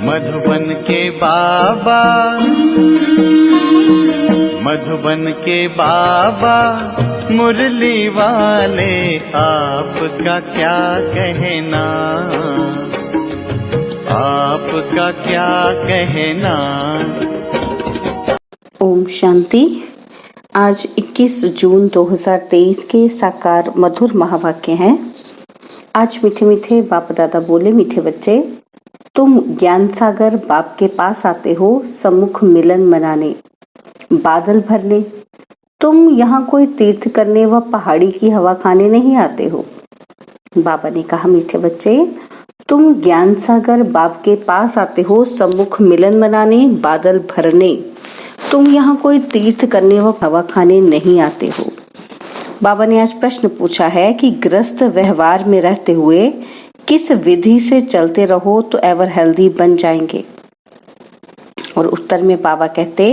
मधुबन के बाबा, मधुबन के बाबा मुरली वाले, आपका क्या कहना, आपका क्या कहना। ओम शांति। आज 21 जून 2023 के साकार मधुर महावाक्य हैं। आज मीठे मीठे बाप दादा बोले, मीठे बच्चे, तुम ज्ञान सागर बाप के पास आते हो सम्मुख मिलन मनाने, बादल भरने। तुम यहाँ कोई तीर्थ करने व पहाड़ी की हवा खाने नहीं आते हो। बाबा ने कहा, मीठे बच्चे, तुम ज्ञान सागर बाप के पास आते हो सम्मुख मिलन मनाने, बादल भरने। तुम यहाँ कोई तीर्थ करने व हवा खाने नहीं आते हो। बाबा ने आज प्रश्न पूछा है कि ग्रस्त व्यवहार में रहते हुए किस विधि से चलते रहो तो एवर हेल्दी बन जाएंगे। और उत्तर में बाबा कहते,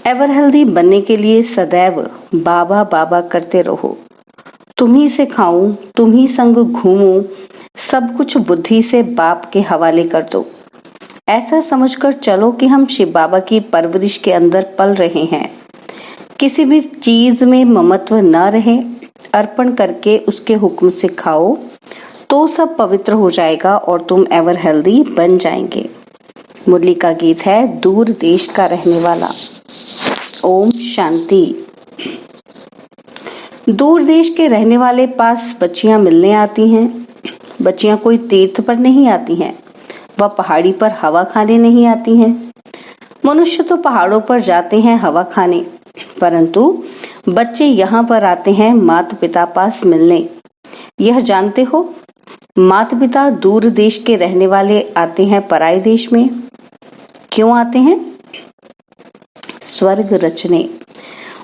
एवर हेल्दी बनने के लिए सदैव बाबा बाबा करते रहो। तुम्ही से खाऊं, तुम्ही संग घूमूं, सब कुछ बुद्धि से बाप के हवाले कर दो। ऐसा समझकर चलो कि हम शिव बाबा की परवरिश के अंदर पल रहे हैं। किसी भी चीज में ममत्व न रहे, अर्पण करके उसके हुक्म से खाओ तो सब पवित्र हो जाएगा और तुम एवर हेल्दी बन जाएंगे। मुरली का गीत है दूर देश का रहने वाला। ओम शांति। दूर देश के रहने वाले पास बच्चियां मिलने आती हैं। बच्चियां कोई तीर्थ पर नहीं आती हैं, वह पहाड़ी पर हवा खाने नहीं आती हैं। मनुष्य तो पहाड़ों पर जाते हैं हवा खाने, परंतु बच्चे यहाँ पर आते हैं माता पिता पास मिलने। यह जानते हो, माता पिता दूर देश के रहने वाले आते हैं पराये देश में। क्यों आते हैं? स्वर्ग रचने।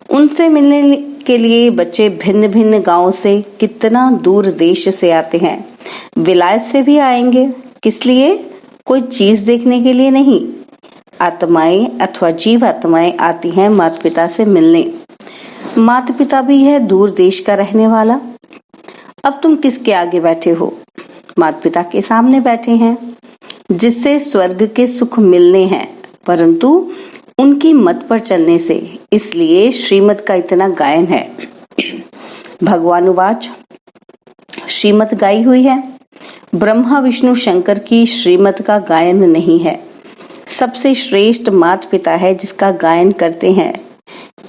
उनसे मिलने के लिए बच्चे भिन्न भिन्न गांवों से, कितना दूर देश से आते हैं। विलायत से भी आएंगे। किस लिए? कोई चीज देखने के लिए नहीं। आत्माएं अथवा जीव आत्माएं आती हैं माता पिता से मिलने। माता पिता भी है दूर देश का रहने वाला। अब तुम किसके आगे बैठे हो? माता पिता के सामने बैठे हैं, जिससे स्वर्ग के सुख मिलने हैं, परंतु उनकी मत पर चलने से। इसलिए श्रीमत का इतना गायन है। भगवानुवाच, श्रीमत गाई हुई है। ब्रह्मा विष्णु शंकर की श्रीमत का गायन नहीं है। सबसे श्रेष्ठ माता पिता है जिसका गायन करते हैं।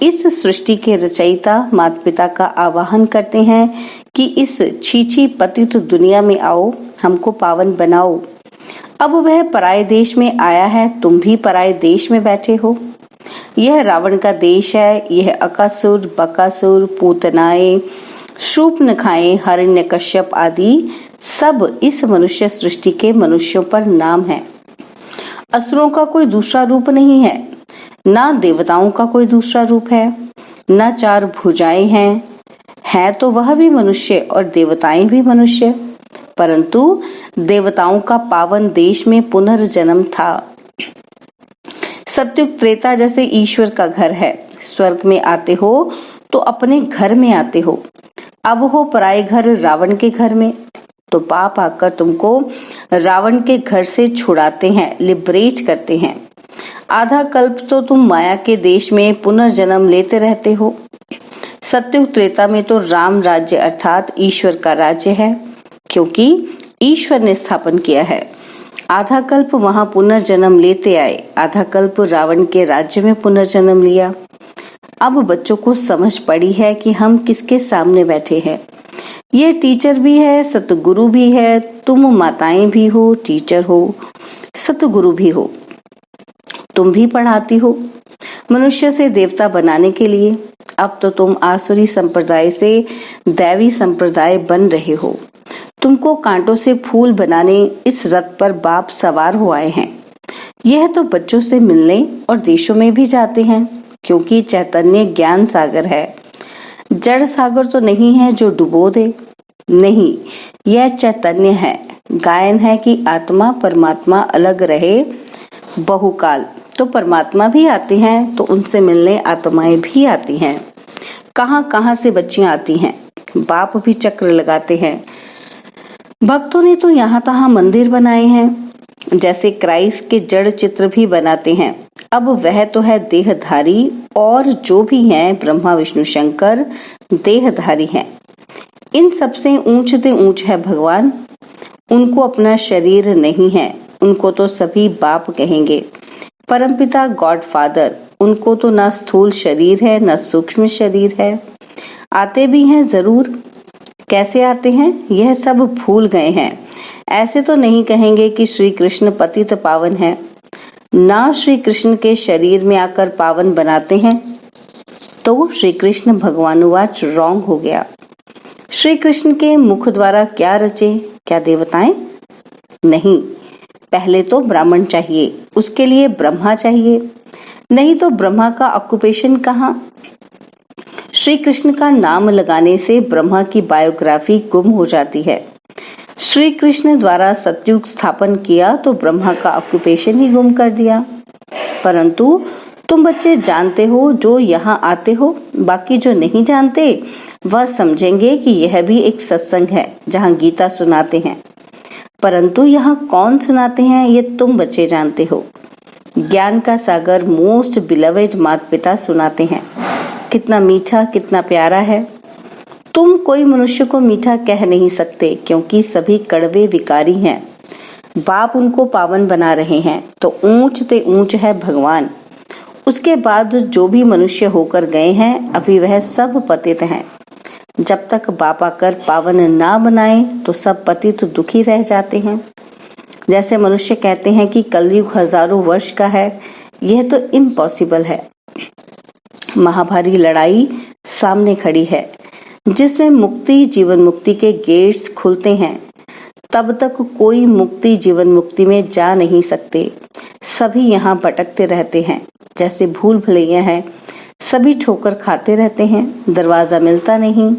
इस सृष्टि के रचयिता माता पिता का आवाहन करते हैं कि इस छीछी पतित दुनिया में आओ, हमको पावन बनाओ। अब वह पराये देश में आया है, तुम भी पराये देश में बैठे हो। यह रावण का देश है। यह अकासुर, बकासुर, पूतनाएं, शूर्पणखाएं, हिरण्यकश्यप आदि सब इस मनुष्य सृष्टि के मनुष्यों पर नाम है। असुरों का कोई दूसरा रूप नहीं है, ना देवताओं का कोई दूसरा रूप है, ना चार भुजाएं हैं। है तो वह भी मनुष्य और देवताएं भी मनुष्य, परंतु देवताओं का पावन देश में पुनर्जन्म था। सत्युग त्रेता जैसे ईश्वर का घर है। स्वर्ग में आते हो तो अपने घर में आते हो। अब हो पराये घर रावण के घर में, तो पाप आकर तुमको रावण के घर से छुड़ाते हैं, लिबरेट करते हैं। आधा कल्प तो तुम माया के देश में पुनर्जन्म लेते रहते हो। सत्युग त्रेता में तो राम राज्य अर्थात ईश्वर का राज्य है, क्योंकि ईश्वर ने स्थापन किया है। आधा कल्प वहां पुनर्जन्म लेते आए, आधा कल्प रावण के राज्य में पुनर्जन्म लिया। अब बच्चों को समझ पड़ी है कि हम किसके सामने बैठे हैं। ये टीचर भी है, सतगुरु भी है। तुम माताएं भी हो, टीचर हो, सतगुरु भी हो। तुम भी पढ़ाती हो मनुष्य से देवता बनाने के लिए। अब तो तुम आसुरी संप्रदाय से दैवी संप्रदाय बन रहे हो। तुमको कांटों से फूल बनाने इस रथ पर बाप सवार हो आए हैं। यह तो बच्चों से मिलने और देशों में भी जाते हैं, क्योंकि चैतन्य ज्ञान सागर है। जड़ सागर तो नहीं है जो डुबो दे। नहीं, यह चैतन्य है। गायन है कि आत्मा परमात्मा अलग रहे बहुकाल। तो परमात्मा भी आते हैं, तो उनसे मिलने आत्माएं भी आती हैं। कहां कहां से बच्चियां आती हैं। बाप भी चक्र लगाते हैं। भक्तों ने तो यहाँ तहाँ मंदिर बनाए हैं। जैसे क्राइस्ट के जड़ चित्र भी बनाते हैं। अब वह तो है देहधारी, और जो भी हैं ब्रह्मा विष्णु शंकर देहधारी हैं। इन सबसे ऊंचते ऊंच है भगवान। उनको अपना शरीर नहीं है, उनको तो सभी बाप कहेंगे। परमपिता गॉड फादर, उनको तो ना स्थूल शरीर है न सूक्ष्म शरीर है। आते भी हैं जरूर। कैसे आते हैं यह सब भूल गए हैं। ऐसे तो नहीं कहेंगे कि श्री कृष्ण पतित पावन है, ना श्री कृष्ण के शरीर में आकर पावन बनाते हैं। तो श्री कृष्ण भगवानुवाच रॉन्ग हो गया। श्री कृष्ण के मुख द्वारा क्या रचे? क्या देवताएं? नहीं, पहले तो ब्राह्मण चाहिए, उसके लिए ब्रह्मा चाहिए। नहीं तो ब्रह्मा का ऑक्यूपेशन कहाँ? श्री कृष्ण का नाम लगाने से ब्रह्मा की बायोग्राफी गुम हो जाती है। श्री कृष्ण द्वारा सतयुग स्थापन किया तो ब्रह्मा का ऑक्यूपेशन ही गुम कर दिया। परंतु तुम बच्चे जानते हो जो यहाँ आते हो, बाकी जो नहीं जानते वह समझेंगे कि यह भी एक सत्संग है जहाँ गीता सुनाते हैं। परंतु यहाँ कौन सुनाते हैं ये तुम बच्चे जानते हो। ज्ञान का सागर मोस्ट बिलवेड माता पिता सुनाते हैं। कितना मीठा, कितना प्यारा है। तुम कोई मनुष्य को मीठा कह नहीं सकते, क्योंकि सभी कड़वे विकारी हैं। बाप उनको पावन बना रहे हैं, तो ऊंच ते ऊंच है भगवान। उसके बाद जो भी मनुष्य होकर गए हैं, अभी वह सब पतित हैं। जब तक बाप आकर पावन ना बनाए तो सब पतित दुखी रह जाते हैं। जैसे मनुष्य कहते हैं कि कलयुग हजारों वर्ष का है, यह तो इम्पॉसिबल है। महाभारी लड़ाई सामने खड़ी है, जिसमें मुक्ति जीवन मुक्ति के गेट्स खुलते हैं। तब तक कोई मुक्ति जीवन मुक्ति में जा नहीं सकते। सभी यहाँ भटकते रहते हैं, जैसे भूल भुलैया हैं। सभी ठोकर खाते रहते हैं, दरवाजा मिलता नहीं।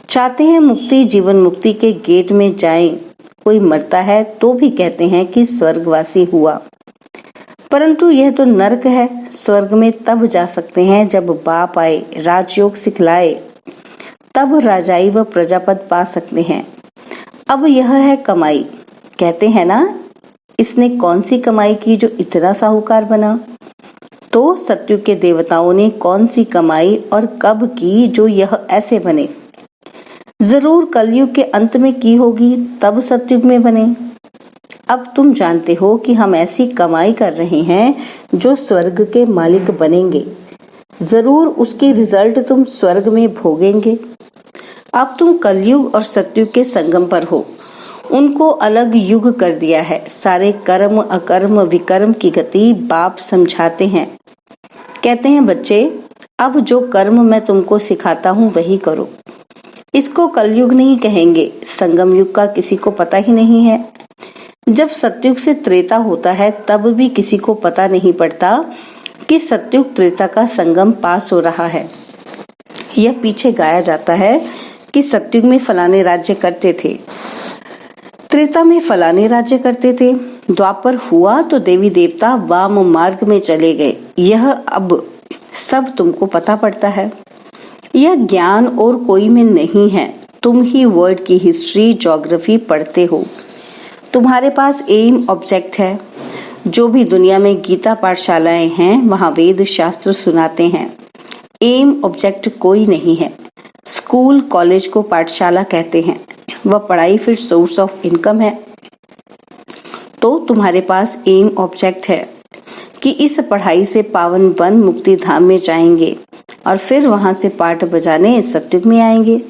चाहते हैं मुक्ति जीवन मुक्ति के गेट में जाएं। कोई मरता है तो भी कहते हैं कि स्वर्गवासी हुआ, परंतु यह तो नरक है। स्वर्ग में तब जा सकते हैं जब बाप आए, राजयोग सिखलाए, तब राजाई व प्रजापद पा सकते हैं। अब यह है कमाई। कहते हैं ना, इसने कौन सी कमाई की जो इतना साहूकार बना? तो सतयुग के देवताओं ने कौन सी कमाई और कब की जो यह ऐसे बने? जरूर कलयुग के अंत में की होगी, तब सतयुग में बने। अब तुम जानते हो कि हम ऐसी कमाई कर रहे हैं जो स्वर्ग के मालिक बनेंगे। जरूर उसकी रिजल्ट तुम स्वर्ग में भोगेंगे। अब तुम कलयुग और सतयुग के संगम पर हो। उनको अलग युग कर दिया है। सारे कर्म अकर्म विकर्म की गति बाप समझाते हैं। कहते हैं बच्चे, अब जो कर्म मैं तुमको सिखाता हूँ वही करो। इसको कलयुग नहीं कहेंगे, संगम युग का किसी को पता ही नहीं है। जब सतयुग से त्रेता होता है तब भी किसी को पता नहीं पड़ता कि सतयुग त्रेता का संगम पास हो रहा है। यह पीछे गाया जाता है कि सतयुग में फलाने राज्य करते थे, त्रेता में फलाने राज्य करते थे, द्वापर हुआ तो देवी देवता वाम मार्ग में चले गए। यह अब सब तुमको पता पड़ता है। यह ज्ञान और कोई में नहीं है। तुम ही वर्ल्ड की हिस्ट्री ज्योग्राफी पढ़ते हो। तुम्हारे पास एम ऑब्जेक्ट है। जो भी दुनिया में गीता पाठशालाएं हैं वहाँ वेद शास्त्र सुनाते हैं। एम ऑब्जेक्ट कोई नहीं है। स्कूल कॉलेज को पाठशाला कहते हैं। वह पढ़ाई फिर सोर्स ऑफ इनकम है। तो तुम्हारे पास एम ऑब्जेक्ट है कि इस पढ़ाई से पावन बन मुक्ति धाम में जाएंगे और फिर वहां से पाठ बजाने सतयुग में आएंगे।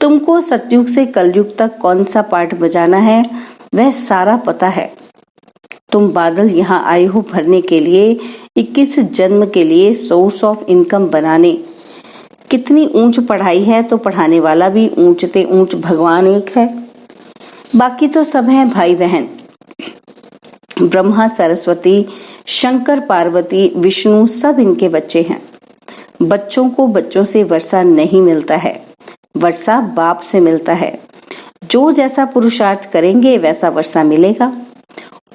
तुमको सतयुग से कलयुग तक कौन सा पाठ बजाना है वह सारा पता है। तुम बादल यहाँ आए हो भरने के लिए, 21 जन्म के लिए सोर्स ऑफ इनकम बनाने। कितनी ऊंच पढ़ाई है तो पढ़ाने वाला भी ऊंचते ऊंच भगवान एक है। बाकी तो सब हैं भाई बहन। ब्रह्मा सरस्वती शंकर पार्वती विष्णु सब इनके बच्चे हैं। बच्चों को बच्चों से वर्षा नहीं मिलता है, वर्षा बाप से मिलता है। जो जैसा पुरुषार्थ करेंगे वैसा वर्षा मिलेगा।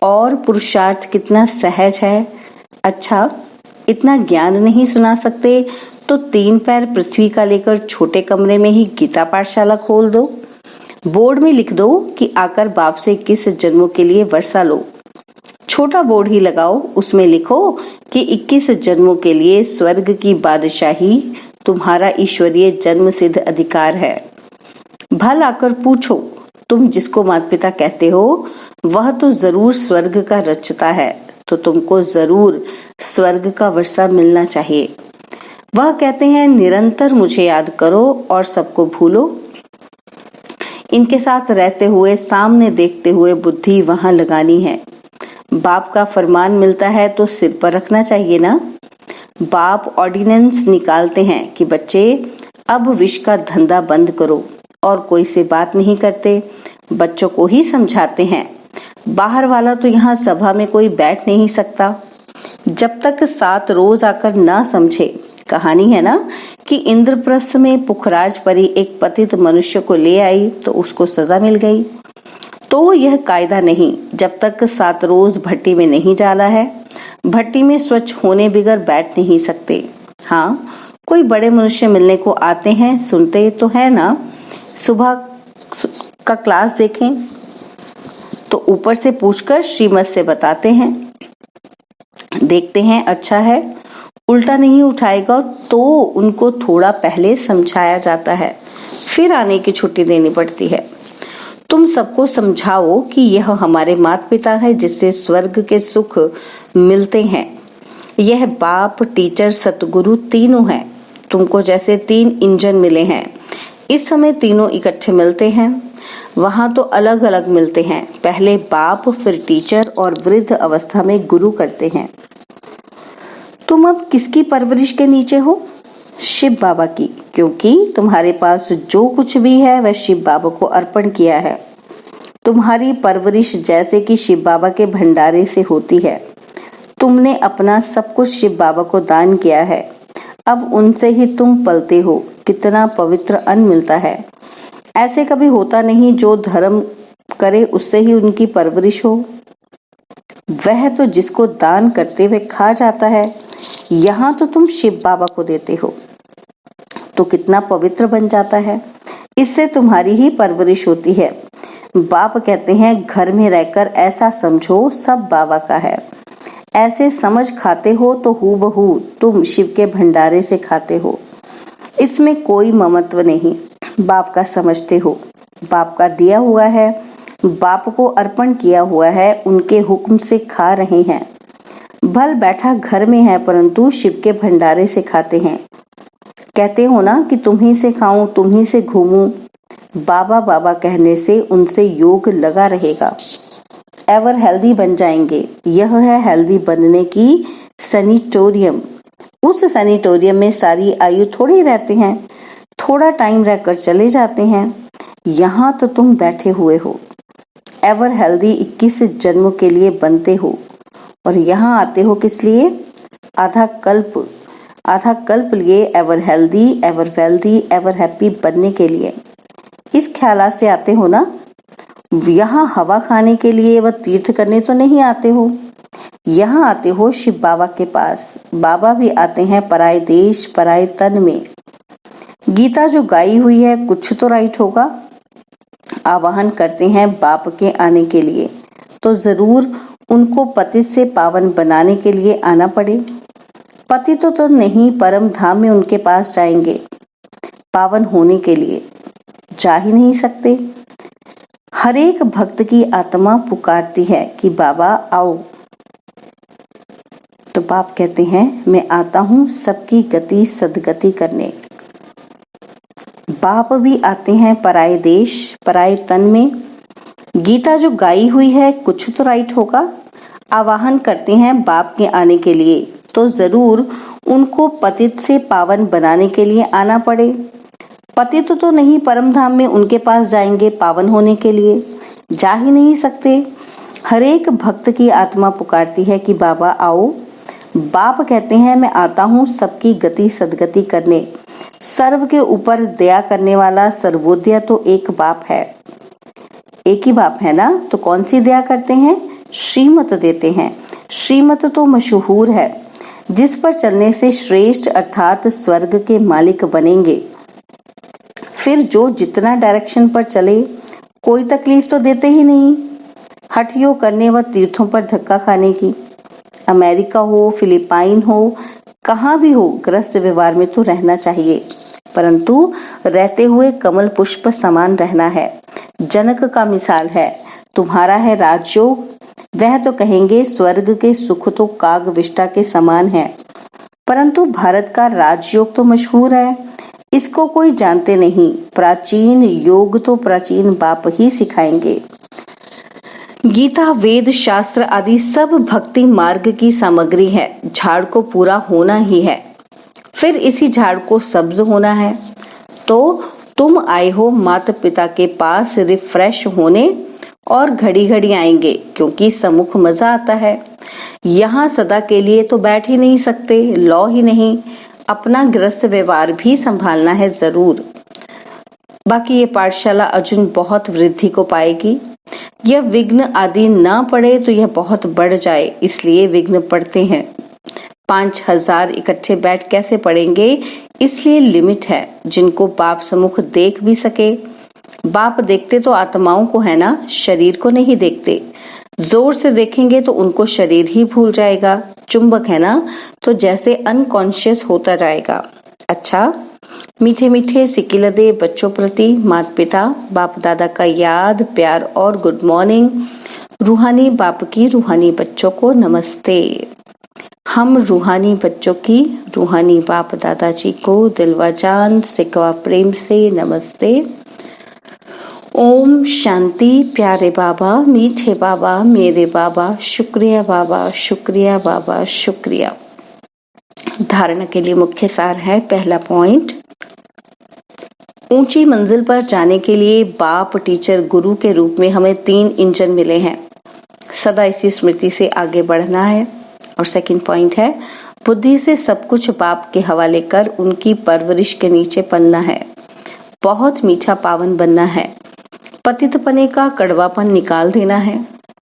और पुरुषार्थ कितना सहज है। अच्छा, इतना ज्ञान नहीं सुना सकते तो 3 पैर पृथ्वी का लेकर छोटे कमरे में ही गीता पाठशाला खोल दो। बोर्ड में लिख दो कि आकर बाप से 21 जन्मों के लिए वर्षा लो। छोटा बोर्ड ही लगाओ, उसमें लिखो कि 21 जन्मों के लिए स्वर्ग की बादशाही तुम्हारा ईश्वरीय जन्म सिद्ध अधिकार है। भल आकर पूछो, तुम जिसको माता पिता कहते हो वह तो जरूर स्वर्ग का रचता है, तो तुमको जरूर स्वर्ग का वर्षा मिलना चाहिए। वह कहते हैं निरंतर मुझे याद करो और सबको भूलो। इनके साथ रहते हुए, सामने देखते हुए बुद्धि वहां लगानी है। बाप का फरमान मिलता है तो सिर पर रखना चाहिए ना। बाप ऑर्डिनेंस निकालते हैं कि बच्चे अब विष का धंधा बंद करो, और कोई से बात नहीं करते, बच्चों को ही समझाते हैं। बाहर वाला तो यहाँ सभा में कोई बैठ नहीं सकता जब तक 7 रोज आकर ना समझे। कहानी है ना कि इंद्रप्रस्थ में पुखराज परी एक पतित मनुष्य को ले आई तो उसको सजा मिल गई। तो यह कायदा नहीं, जब तक 7 रोज भट्टी में नहीं डाला है, भट्टी में स्वच्छ होने बिगर बैठ नहीं सकते। हाँ, कोई बड़े मनुष्य मिलने को आते हैं, सुनते तो है ना। सुबह का क्लास देखें तो ऊपर से पूछकर श्रीमत से बताते हैं, देखते हैं अच्छा है, उल्टा नहीं उठाएगा तो उनको थोड़ा पहले समझाया जाता है, फिर आने की छुट्टी देनी पड़ती है। तुम सबको समझाओ कि यह हमारे माता पिता है जिससे स्वर्ग के सुख मिलते हैं। यह बाप, टीचर, सतगुरु तीनों हैं। तुमको जैसे 3 इंजन मिले हैं, इस समय तीनों इकट्ठे मिलते हैं। वहां तो अलग अलग मिलते हैं, पहले बाप, फिर टीचर और वृद्ध अवस्था में गुरु करते हैं। तुम अब किसकी परवरिश के नीचे हो? शिव बाबा की, क्योंकि तुम्हारे पास जो कुछ भी है वह शिव बाबा को अर्पण किया है। तुम्हारी परवरिश जैसे कि शिव बाबा के भंडारे से होती है। तुमने अपना सब कुछ शिव बाबा को दान किया है, अब उनसे ही तुम पलते हो। कितना पवित्र अन्न मिलता है। ऐसे कभी होता नहीं जो धर्म करे उससे ही उनकी परवरिश हो। वह तो जिसको दान करते हुए खा जाता है, यहाँ तो तुम शिव बाबा को देते हो तो कितना पवित्र बन जाता है। इससे तुम्हारी ही परवरिश होती है। बाप कहते हैं घर में रहकर ऐसा समझो सब बाबा का है। ऐसे समझ खाते हो तो हूबहू तुम शिव के भंडारे से खाते हो। इसमें कोई ममत्व नहीं, बाप का समझते हो, बाप का दिया हुआ है, बाप को अर्पण किया हुआ है, उनके हुक्म से खा रहे हैं। भल बैठा घर में है परंतु शिव के भंडारे से खाते हैं। कहते हो ना कि तुम्ही से खाऊं, तुम्ही से घूमूं। बाबा बाबा कहने से उनसे योग लगा रहेगा, एवर हेल्दी बन जाएंगे। यह है हेल्दी बनने की सैनिटोरियम। उस सैनिटोरियम में सारी आयु थोड़ी रहते हैं, थोड़ा टाइम रहकर चले जाते हैं। यहाँ तो तुम बैठे हुए हो, एवर हेल्दी 21 जन्मों के लिए बनते हो, और यहाँ आते हो किस लिए? आधा कल्प लिए ever healthy, ever wealthy, ever happy बनने के लिए। इस ख्याल से आते हो ना। यहाँ हवा खाने के लिए व तीर्थ करने तो नहीं आते हो। यहाँ आते हो शिव बाबा के पास। बाबा भी आते हैं पराए देश पराए तन में। गीता जो गाई हुई है कुछ तो राइट होगा। आवाहन करते हैं बाप के आने के लिए, तो जरूर उनको पतित से पावन बनाने के लिए आना पड़े। पतित तो नहीं, परम धाम में उनके पास जाएंगे। पावन होने के लिए जा ही नहीं सकते। हर एक भक्त की आत्मा पुकारती है कि बाबा आओ, तो बाप कहते हैं मैं आता हूँ सबकी गति सदगति करने। बाप भी आते हैं पराए देश पराए तन में। गीता जो गाई हुई है कुछ तो राइट होगा। आवाहन करते हैं बाप के आने के लिए, तो जरूर उनको पतित से पावन बनाने के लिए आना पड़े। पतित तो नहीं, परम धाम में उनके पास जाएंगे पावन होने के लिए, जा ही नहीं सकते। हर एक भक्त की आत्मा पुकारती है कि बाबा आओ। बाप कहते हैं मैं आता हूँ सबकी गति सदगति करने। सर्व के ऊपर दया करने वाला सर्वोदय तो एक बाप है, एक ही बाप है ना। तो कौन सी दया करते हैं? श्रीमत देते हैं। श्रीमत तो मशहूर है, जिस पर चलने से श्रेष्ठ अर्थात स्वर्ग के मालिक बनेंगे। फिर जो जितना डायरेक्शन पर चले कोई तकलीफ तो देते ही नहीं। हठ योग करने व तीर्थों पर धक्का खाने की। अमेरिका हो, फिलिपाइन हो, कहाँ भी हो, ग्रस्त व्यवहार में तो रहना चाहिए, परंतु रहते हुए कमल पुष्प समान रहना है। जनक का मिसाल है, तुम्हारा है राजयोग, वह तो कहेंगे स्वर्ग के सुख तो काग विष्ठा के समान है, परंतु भारत का राजयोग तो मशहूर है, इसको कोई जानते नहीं। प्राचीन योग तो प्राचीन बाप ही सिखाएंगे। गीता, वेद, शास्त्र आदि सब भक्ति मार्ग की सामग्री है। झाड़ को पूरा होना ही है, फिर इसी झाड़ को सब्ज होना है। तो तुम आए हो माता पिता के पास रिफ्रेश होने, और घड़ी घड़ी आएंगे क्योंकि सम्मुख मजा आता है। यहाँ सदा के लिए तो बैठ ही नहीं सकते, लौ ही नहीं, अपना गृहस्थ व्यवहार भी संभालना है जरूर। बाकी ये पाठशाला अर्जुन बहुत वृद्धि को पाएगी। यह विघ्न आदि ना पड़े तो यह बहुत बढ़ जाए, इसलिए विघ्न पड़ते हैं। 5000 इकट्ठे बैठ कैसे पड़ेंगे, इसलिए लिमिट है, जिनको बाप सम्मुख देख भी सके। बाप देखते तो आत्माओं को है ना, शरीर को नहीं देखते। जोर से देखेंगे तो उनको शरीर ही भूल जाएगा। चुंबक है ना, तो जैसे अनकॉन्शियस होता जाएगा। अच्छा, मीठे मीठे सिकिलदे बच्चों प्रति माता पिता बाप दादा का याद, प्यार और गुड मॉर्निंग। रूहानी बाप की रूहानी बच्चों को नमस्ते। हम रूहानी बच्चों की रूहानी बाप दादाजी को दिल व जान से प्रेम से नमस्ते। ओम शांति। प्यारे बाबा, मीठे बाबा, मेरे बाबा, शुक्रिया बाबा, शुक्रिया बाबा, शुक्रिया। धारणा के लिए मुख्य सार है, पहला पॉइंट, ऊंची मंजिल पर जाने के लिए बाप, टीचर, गुरु के रूप में हमें 3 इंजन मिले हैं। सदा इसी स्मृति से आगे बढ़ना है। और सेकंड पॉइंट है, बुद्धि से सब कुछ बाप के हवाले कर उनकी परवरिश के नीचे पलना है। बहुत मीठा पावन बनना है। पतितपने का कड़वापन निकाल देना है।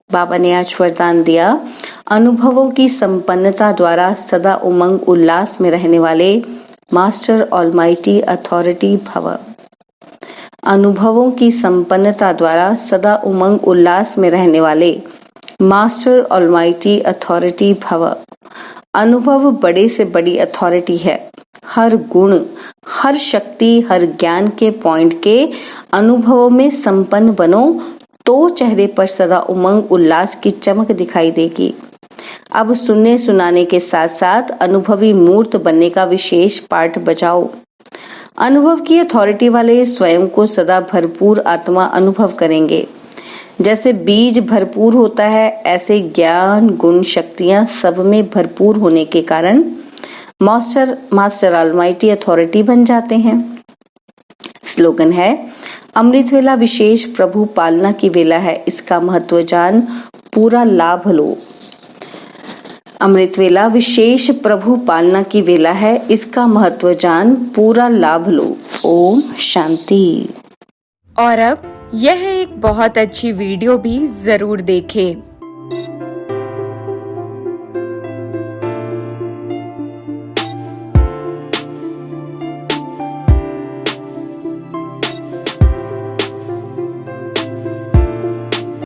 बाबा ने आज वरदान दिया, अनुभवों की संपन्नता द्वारा सदा उमंग उल्लास में रहने वाले मास्टर ऑलमाइटी अथॉरिटी भव। अनुभवों की संपन्नता द्वारा सदा उमंग उल्लास में रहने वाले मास्टर ऑलमाइटी अथॉरिटी भव। अनुभव बड़े से बड़ी अथॉरिटी है। हर गुण, हर शक्ति, हर ज्ञान के पॉइंट के अनुभवों में संपन्न बनो तो चेहरे पर सदा उमंग उल्लास की चमक दिखाई देगी। अब सुनने सुनाने के साथ साथ अनुभवी मूर्त बनने का विशेष पाठ बजाओ। अनुभव की अथॉरिटी वाले स्वयं को सदा भरपूर आत्मा अनुभव करेंगे। जैसे बीज भरपूर होता है, ऐसे ज्ञान, गुण, शक्तियां सब में भरपूर होने के कारण मास्टर ऑलमाइटी अथॉरिटी बन जाते हैं। स्लोगन है, अमृत वेला विशेष प्रभु पालना की वेला है, इसका महत्व जान पूरा लाभ लो। अमृत वेला विशेष प्रभु पालना की वेला है, इसका महत्व जान पूरा लाभ लो। ओम शांति। और अब यह एक बहुत अच्छी वीडियो भी जरूर देखें।